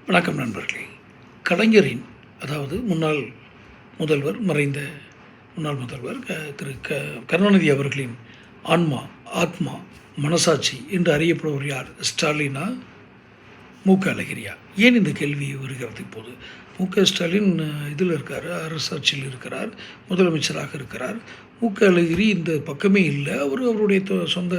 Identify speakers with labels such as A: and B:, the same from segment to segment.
A: வணக்கம் நண்பர்களே. கலைஞரின் அதாவது முன்னாள் முதல்வர் மறைந்த முன்னாள் முதல்வர் திரு கருணாநிதி அவர்களின் ஆத்மா, மனசாட்சி என்று அறியப்படுவர் யார்? ஸ்டாலினா, அழகிரியா? ஏன் இந்த கேள்வி வருகிறது இப்போது? ஸ்டாலின் இதில் இருக்கார், அரசாட்சியில் இருக்கிறார், முதலமைச்சராக இருக்கிறார். அழகிரி இந்த பக்கமே இல்லை. அவருடைய சொந்த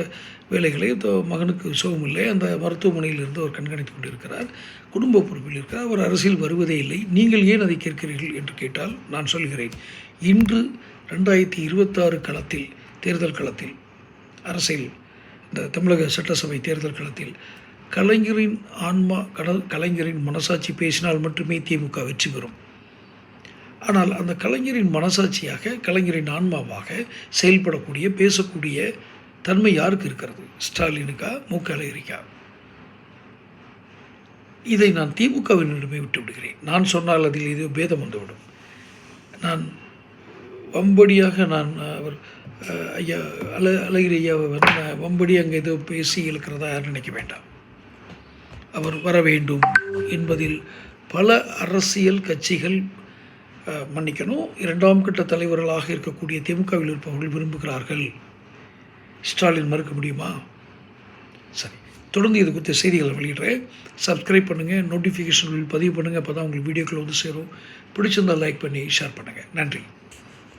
A: வேலைகளை மகனுக்கு சுகம் இல்லை, அந்த மருத்துவமனையில் இருந்து அவர் கண்காணித்து கொண்டிருக்கிறார், குடும்ப பொறுப்பில் இருக்கிறார். அவர் அரசியல் வருவதே இல்லை. நீங்கள் ஏன் அதை கேட்கிறீர்கள் என்று கேட்டால் நான் சொல்கிறேன். இன்று 2026 தேர்தல் களத்தில் அரசியல் இந்த தமிழக சட்டசபை தேர்தல் களத்தில் கலைஞரின் கலைஞரின் மனசாட்சி பேசினால் மட்டுமே திமுக வெற்றி பெறும். ஆனால் அந்த கலைஞரின் மனசாட்சியாக, கலைஞரின் ஆன்மாவாக செயல்படக்கூடிய, பேசக்கூடிய தன்மை யாருக்கு இருக்கிறது? ஸ்டாலினுக்கா, அழகிரிக்கா? இதை நான் திமுகவினரிடமே விட்டு விடுகிறேன். நான் சொன்னால் அதில் இது பேதம் வந்துவிடும். நான் வம்படியாக அவர் ஐயா அழகிரி ஐயாவை வம்படி அங்கே ஏதோ பேசி இழுக்கிறதா யாரும் நினைக்க வேண்டாம். அவர் வர வேண்டும் என்பதில் பல அரசியல் கட்சிகள், மன்னிக்கணும், 2ஆம் கட்ட தலைவர்களாக இருக்கக்கூடிய திமுகவில் இருப்பவர்கள் விரும்புகிறார்கள். ஸ்டாலின் மறுக்க முடியுமா? சரி, தொடர்ந்து இது குறித்த செய்திகளை வெளியிடுறேன். சப்ஸ்கிரைப் பண்ணுங்கள், நோட்டிஃபிகேஷன் பதிவு பண்ணுங்கள். அப்போ தான் உங்களுக்கு வீடியோக்கள் வந்து சேரும். பிடிச்சிருந்தால் லைக் பண்ணி ஷேர் பண்ணுங்கள். நன்றி.